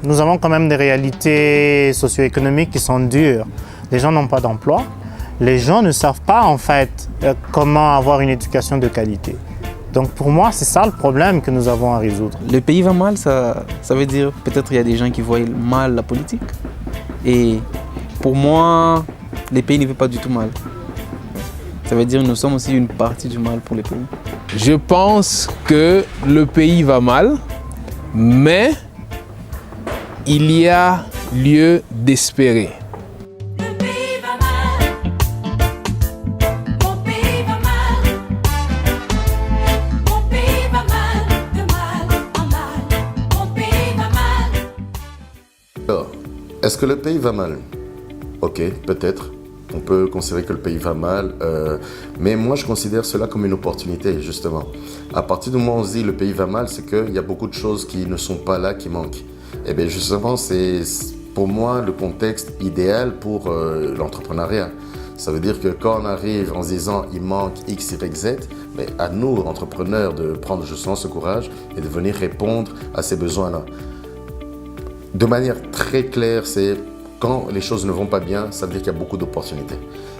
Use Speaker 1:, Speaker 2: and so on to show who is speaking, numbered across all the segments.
Speaker 1: Nous avons quand même des réalités socio-économiques qui sont dures. Les gens n'ont pas d'emploi. Les gens ne savent pas en fait comment avoir une éducation de qualité. Donc pour moi, c'est ça le problème que nous avons à résoudre.
Speaker 2: Le pays va mal, ça veut dire peut-être il y a des gens qui voient mal la politique. Et pour moi, les pays ne vont pas du tout mal. Ça veut dire que nous sommes aussi une partie du mal pour les pays.
Speaker 3: Je pense que le pays va mal, mais il y a lieu d'espérer.
Speaker 4: Alors, est-ce que le pays va mal? Ok, peut-être. On peut considérer que le pays va mal, mais moi je considère cela comme une opportunité justement. À partir du moment où on se dit le pays va mal, c'est qu'il y a beaucoup de choses qui ne sont pas là, qui manquent. Et bien justement, c'est pour moi le contexte idéal pour l'entrepreneuriat. Ça veut dire que quand on arrive en se disant il manque X, Y, Z, mais à nous, entrepreneurs, de prendre justement ce courage et de venir répondre à ces besoins-là. De manière très claire, c'est quand les choses ne vont pas bien, ça veut dire qu'il y a beaucoup d'opportunités.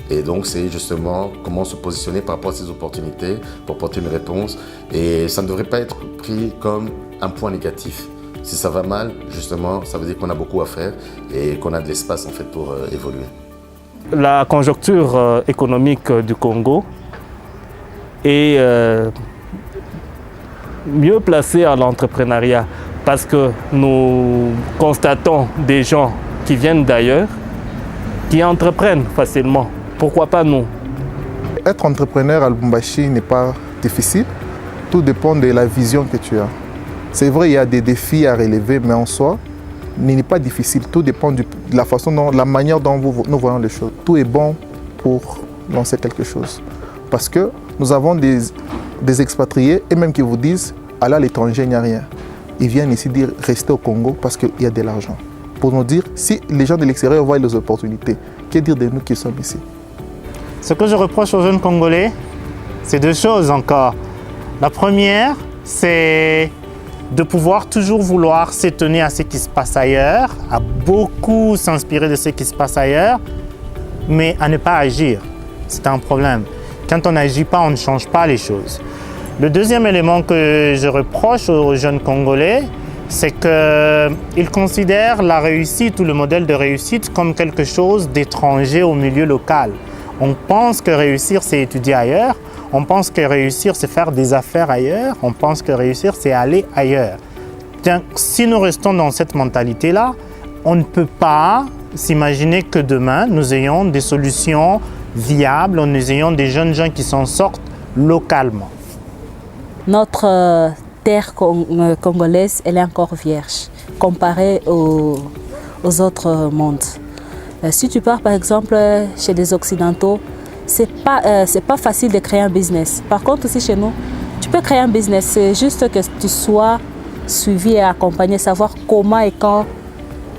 Speaker 4: Et donc, c'est justement comment se positionner par rapport à ces opportunités pour apporter une réponse. Et ça ne devrait pas être pris comme un point négatif. Si ça va mal, justement, ça veut dire qu'on a beaucoup à faire et qu'on a de l'espace en fait pour évoluer.
Speaker 1: La conjoncture économique du Congo est mieux placée à l'entrepreneuriat parce que nous constatons des gens qui viennent d'ailleurs, qui entreprennent facilement. Pourquoi pas nous?
Speaker 5: Être entrepreneur à Lubumbashi n'est pas difficile. Tout dépend de la vision que tu as. C'est vrai, il y a des défis à relever, mais en soi, il n'est pas difficile. Tout dépend de la façon dont, la manière dont nous voyons les choses. Tout est bon pour lancer quelque chose. Parce que nous avons des expatriés, et même qui vous disent, aller à l'étranger, il n'y a rien. Ils viennent ici dire, restez au Congo parce qu'il y a de l'argent. Pour nous dire, si les gens de l'extérieur voient les opportunités, que dire de nous qui sommes ici?
Speaker 1: Ce que je reproche aux jeunes Congolais, c'est deux choses encore. La première, c'est de pouvoir toujours vouloir s'étonner à ce qui se passe ailleurs, à beaucoup s'inspirer de ce qui se passe ailleurs, mais à ne pas agir. C'est un problème. Quand on n'agit pas, on ne change pas les choses. Le deuxième élément que je reproche aux jeunes Congolais, c'est qu'ils considèrent la réussite ou le modèle de réussite comme quelque chose d'étranger au milieu local. On pense que réussir, c'est étudier ailleurs. On pense que réussir, c'est faire des affaires ailleurs. On pense que réussir, c'est aller ailleurs. Donc, si nous restons dans cette mentalité-là, on ne peut pas s'imaginer que demain, nous ayons des solutions viables, nous ayons des jeunes gens qui s'en sortent localement.
Speaker 6: Notre terre congolaise, elle est encore vierge comparée aux autres mondes. Si tu pars par exemple chez des Occidentaux, c'est pas facile de créer un business. Par contre, ici chez nous, tu peux créer un business. C'est juste que tu sois suivi et accompagné, savoir comment et quand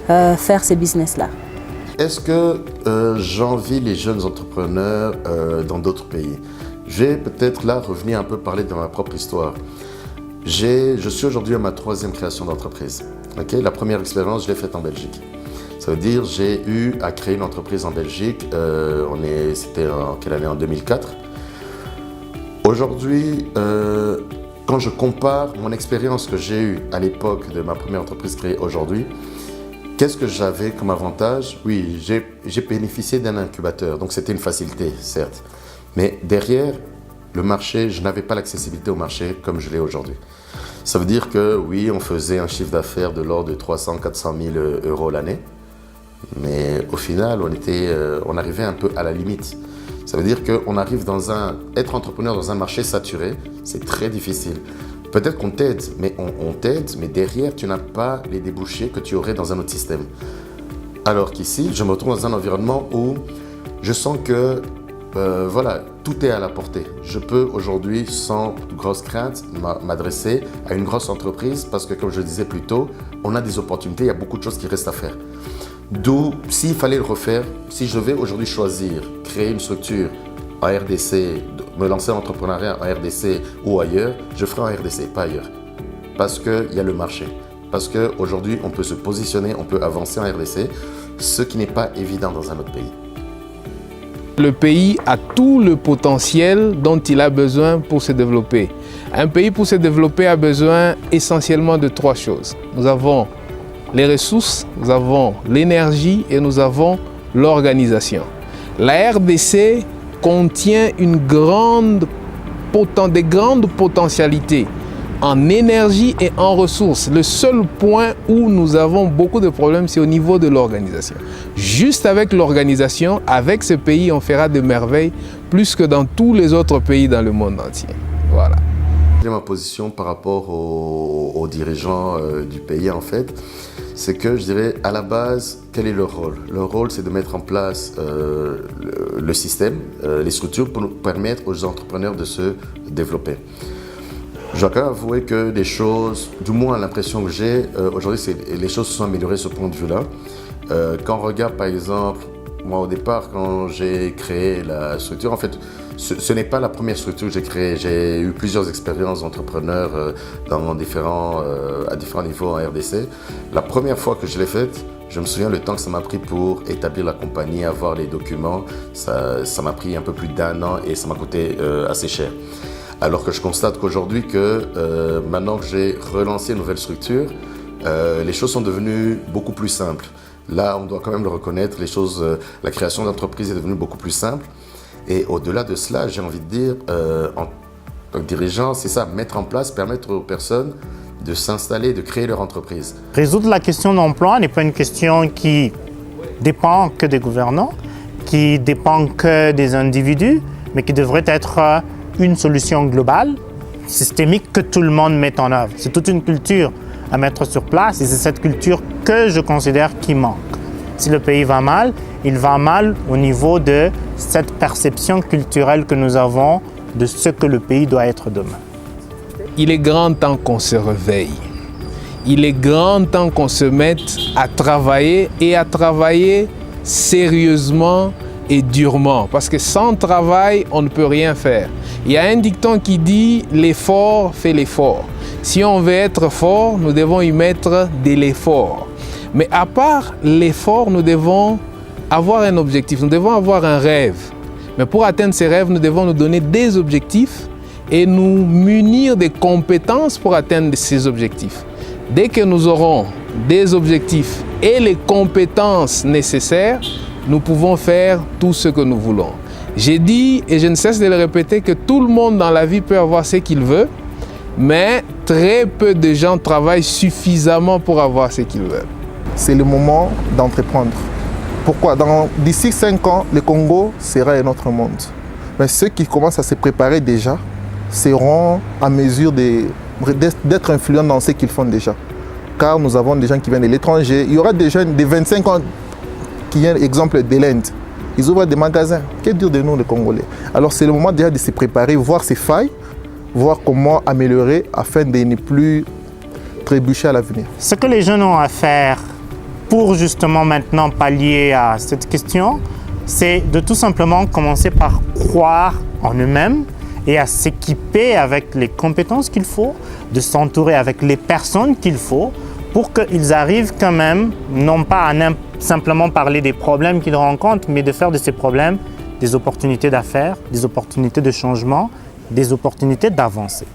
Speaker 6: faire ce business-là.
Speaker 4: Est-ce que j'envie les jeunes entrepreneurs dans d'autres pays? Je vais peut-être là revenir un peu parler de ma propre histoire. Je suis aujourd'hui à ma 3e création d'entreprise. Okay? La première expérience, je l'ai faite en Belgique. Ça veut dire j'ai eu à créer une entreprise en Belgique. C'était en quelle année? En 2004. Aujourd'hui, quand je compare mon expérience que j'ai eue à l'époque de ma première entreprise créée aujourd'hui, qu'est-ce que j'avais comme avantage? Oui, j'ai bénéficié d'un incubateur, donc c'était une facilité, certes. Mais derrière, le marché, je n'avais pas l'accessibilité au marché comme je l'ai aujourd'hui. Ça veut dire que oui, on faisait un chiffre d'affaires de l'ordre de 300 000 à 400 000 euros l'année. Mais au final, on arrivait un peu à la limite. Ça veut dire qu'on arrive être entrepreneur dans un marché saturé, c'est très difficile. Peut-être qu'on t'aide, mais on t'aide, mais derrière, tu n'as pas les débouchés que tu aurais dans un autre système. Alors qu'ici, je me retrouve dans un environnement où je sens que voilà, tout est à la portée. Je peux aujourd'hui, sans grosse crainte, m'adresser à une grosse entreprise parce que, comme je le disais plus tôt, on a des opportunités, il y a beaucoup de choses qui restent à faire. D'où, s'il fallait le refaire, si je vais aujourd'hui choisir, créer une structure en RDC, me lancer en entrepreneuriat en RDC ou ailleurs, je ferai en RDC, pas ailleurs. Parce qu'il y a le marché. Parce qu'aujourd'hui, on peut se positionner, on peut avancer en RDC, ce qui n'est pas évident dans un autre pays.
Speaker 3: Le pays a tout le potentiel dont il a besoin pour se développer. Un pays pour se développer a besoin essentiellement de 3 choses. Nous avons les ressources, nous avons l'énergie et nous avons l'organisation. La RDC contient des grandes potentialités en énergie et en ressources. Le seul point où nous avons beaucoup de problèmes, c'est au niveau de l'organisation. Juste avec l'organisation, avec ce pays, on fera des merveilles plus que dans tous les autres pays dans le monde entier. Voilà.
Speaker 4: J'ai ma position par rapport aux dirigeants du pays, en fait. C'est que, je dirais, à la base, quel est leur rôle? Leur rôle, c'est de mettre en place le système, les structures pour nous permettre aux entrepreneurs de se développer. Je dois quand même avouer que les choses, du moins l'impression que j'ai aujourd'hui, c'est les choses se sont améliorées sur ce point de vue-là. Quand on regarde par exemple, moi au départ, quand j'ai créé la structure, en fait, ce n'est pas la première structure que j'ai créée. J'ai eu plusieurs expériences d'entrepreneurs à différents niveaux en RDC. La première fois que je l'ai faite, je me souviens le temps que ça m'a pris pour établir la compagnie, avoir les documents. Ça m'a pris un peu plus d'1 an et ça m'a coûté assez cher. Alors que je constate qu'aujourd'hui, maintenant que j'ai relancé une nouvelle structure, les choses sont devenues beaucoup plus simples. Là, on doit quand même le reconnaître, la création d'entreprise est devenue beaucoup plus simple. Et au-delà de cela, j'ai envie de dire, en tant que dirigeant, c'est ça, mettre en place, permettre aux personnes de s'installer, de créer leur entreprise.
Speaker 1: Résoudre la question d'emploi n'est pas une question qui dépend que des gouvernants, qui dépend que des individus, mais qui devrait être une solution globale, systémique, que tout le monde met en œuvre. C'est toute une culture à mettre sur place et c'est cette culture que je considère qui manque. Si le pays va mal, il va mal au niveau de cette perception culturelle que nous avons de ce que le pays doit être demain.
Speaker 3: Il est grand temps qu'on se réveille. Il est grand temps qu'on se mette à travailler et à travailler sérieusement et durement. Parce que sans travail, on ne peut rien faire. Il y a un dicton qui dit « l'effort fait l'effort ». Si on veut être fort, nous devons y mettre de l'effort. Mais à part l'effort, nous devons avoir un objectif, nous devons avoir un rêve. Mais pour atteindre ces rêves, nous devons nous donner des objectifs et nous munir des compétences pour atteindre ces objectifs. Dès que nous aurons des objectifs et les compétences nécessaires, nous pouvons faire tout ce que nous voulons. J'ai dit, et je ne cesse de le répéter, que tout le monde dans la vie peut avoir ce qu'il veut, mais très peu de gens travaillent suffisamment pour avoir ce qu'ils veulent.
Speaker 5: C'est le moment d'entreprendre. Pourquoi? D'ici 5 ans, le Congo sera un autre monde. Mais ceux qui commencent à se préparer déjà seront à mesure d'être influents dans ce qu'ils font déjà. Car nous avons des gens qui viennent de l'étranger. Il y aura des jeunes de 25 ans qui viennent, exemple, de l'Inde. Ils ouvrent des magasins. Que dire de nous, les Congolais? Alors c'est le moment déjà de se préparer, voir ses failles, voir comment améliorer afin de ne plus trébucher à l'avenir.
Speaker 1: Ce que les jeunes ont à faire pour justement maintenant pallier à cette question, c'est de tout simplement commencer par croire en eux-mêmes et à s'équiper avec les compétences qu'il faut, de s'entourer avec les personnes qu'il faut pour qu'ils arrivent quand même, non pas à simplement parler des problèmes qu'ils rencontrent, mais de faire de ces problèmes des opportunités d'affaires, des opportunités de changement, des opportunités d'avancer.